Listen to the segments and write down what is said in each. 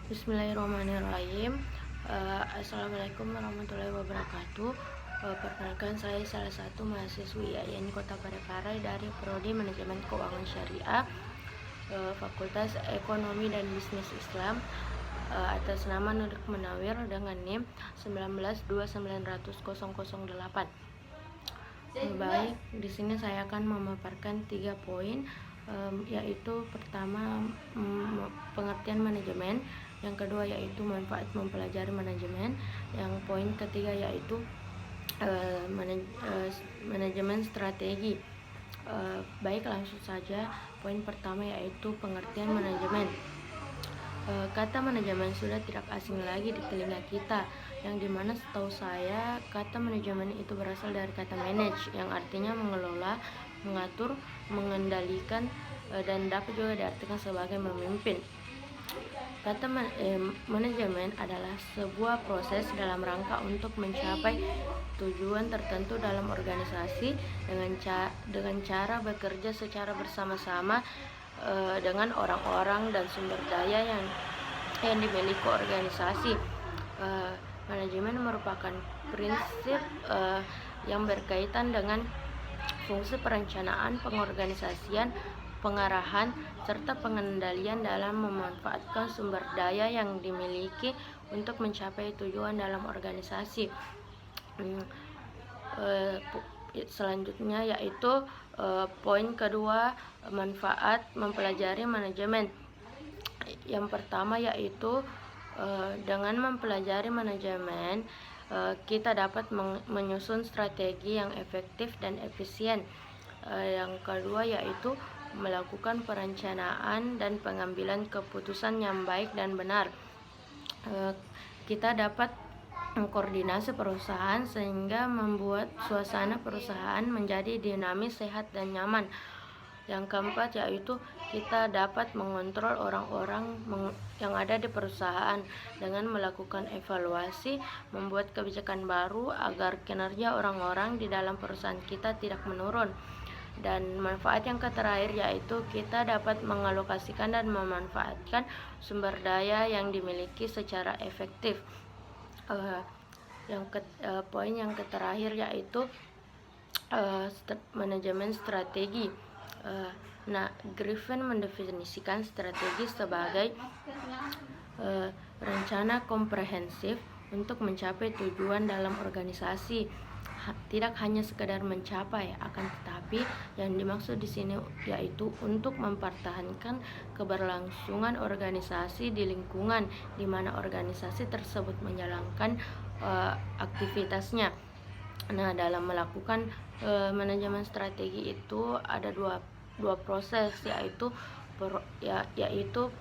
Bismillahirrahmanirrahim. Assalamualaikum warahmatullahi wabarakatuh. Perkenalkan, saya salah satu mahasiswi IAIN Kota Parepare dari Prodi Manajemen Keuangan Syariah, Fakultas Ekonomi dan Bisnis Islam, atas nama Nurik Munawir dengan NIM 1929008. Baik, di sini saya akan memaparkan 3 poin, yaitu pertama, pengertian manajemen, yang kedua yaitu manfaat mempelajari manajemen, yang poin ketiga yaitu manajemen strategi. Baik, langsung saja. Poin pertama yaitu pengertian manajemen. Kata manajemen sudah tidak asing lagi di telinga kita, yang dimana setahu saya kata manajemen itu berasal dari kata manage, yang artinya mengelola, mengatur, mengendalikan, dan dapat juga diartikan sebagai memimpin. Kata manajemen adalah sebuah proses dalam rangka untuk mencapai tujuan tertentu dalam organisasi dengan cara bekerja secara bersama-sama dengan orang-orang dan sumber daya yang dimiliki organisasi. Manajemen merupakan prinsip yang berkaitan dengan fungsi perencanaan, pengorganisasian, pengarahan, serta pengendalian dalam memanfaatkan sumber daya yang dimiliki untuk mencapai tujuan dalam organisasi. Selanjutnya yaitu poin kedua, manfaat mempelajari manajemen. Yang pertama yaitu dengan mempelajari manajemen, kita dapat menyusun strategi yang efektif dan efisien. Yang kedua yaitu melakukan perencanaan dan pengambilan keputusan yang baik dan benar. Kita dapat mengkoordinasi perusahaan sehingga membuat suasana perusahaan menjadi dinamis, sehat, dan nyaman. Yang keempat yaitu kita dapat mengontrol orang-orang yang ada di perusahaan dengan melakukan evaluasi, membuat kebijakan baru agar kinerja orang-orang di dalam perusahaan kita tidak menurun. Dan manfaat yang terakhir yaitu kita dapat mengalokasikan dan memanfaatkan sumber daya yang dimiliki secara efektif. Poin yang terakhir yaitu manajemen strategi. Griffin mendefinisikan strategi sebagai rencana komprehensif untuk mencapai tujuan dalam organisasi. Tidak hanya sekedar mencapai, akan tetapi yang dimaksud di sini yaitu untuk mempertahankan keberlangsungan organisasi di lingkungan di mana organisasi tersebut menjalankan aktivitasnya. Dalam melakukan manajemen strategi itu ada dua proses, yaitu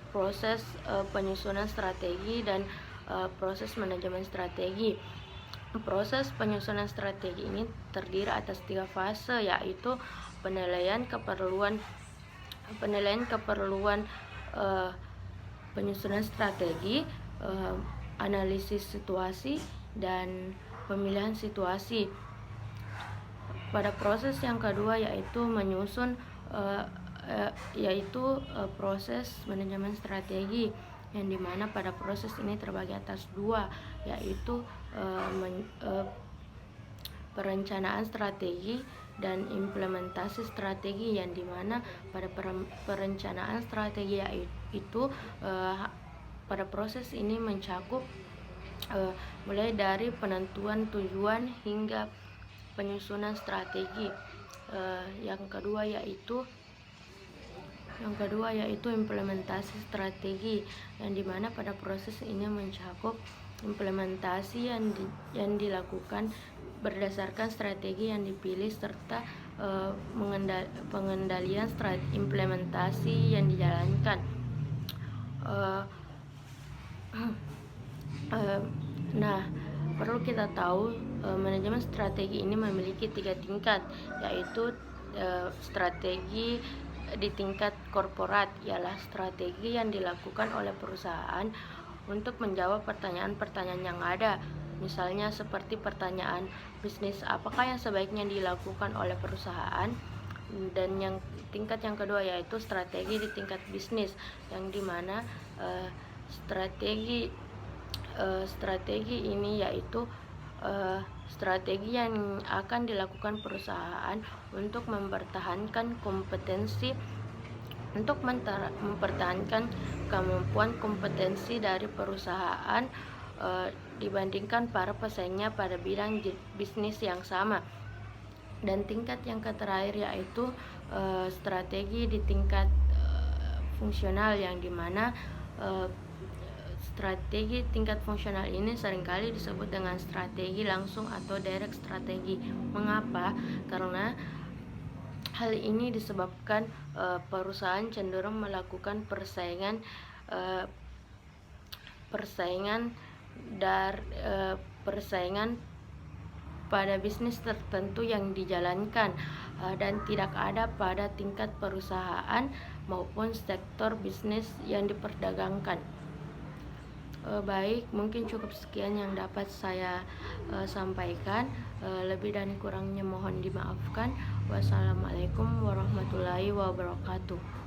proses penyusunan strategi dan proses manajemen strategi. Proses penyusunan strategi ini terdiri atas 3 fase, yaitu penilaian keperluan penyusunan strategi, analisis situasi, dan pemilihan situasi. Pada proses yang kedua yaitu menyusun proses manajemen strategi, yang dimana pada proses ini terbagi atas 2, yaitu perencanaan strategi dan implementasi strategi, yang dimana pada perencanaan strategi yaitu pada proses ini mencakup mulai dari penentuan tujuan hingga penyusunan strategi. Yang kedua yaitu implementasi strategi, yang dimana pada proses ini mencakup implementasi yang dilakukan berdasarkan strategi yang dipilih serta pengendalian implementasi yang dijalankan. Perlu kita tahu manajemen strategi ini memiliki 3 tingkat, yaitu strategi di tingkat korporat, ialah strategi yang dilakukan oleh perusahaan untuk menjawab pertanyaan-pertanyaan yang ada, misalnya seperti pertanyaan bisnis apakah yang sebaiknya dilakukan oleh perusahaan. Dan tingkat yang kedua yaitu strategi di tingkat bisnis, yang dimana Strategi ini yaitu strategi yang akan dilakukan perusahaan untuk mempertahankan kemampuan kompetensi dari perusahaan dibandingkan para pesaingnya pada bidang bisnis yang sama. Dan tingkat yang terakhir yaitu strategi di tingkat fungsional, yang dimana strategi tingkat fungsional ini seringkali disebut dengan strategi langsung atau direct strategi. Mengapa? Karena hal ini disebabkan perusahaan cenderung melakukan persaingan pada bisnis tertentu yang dijalankan dan tidak ada pada tingkat perusahaan maupun sektor bisnis yang diperdagangkan. Baik, mungkin cukup sekian yang dapat saya sampaikan. Lebih dan kurangnya mohon dimaafkan. Wassalamualaikum warahmatullahi wabarakatuh.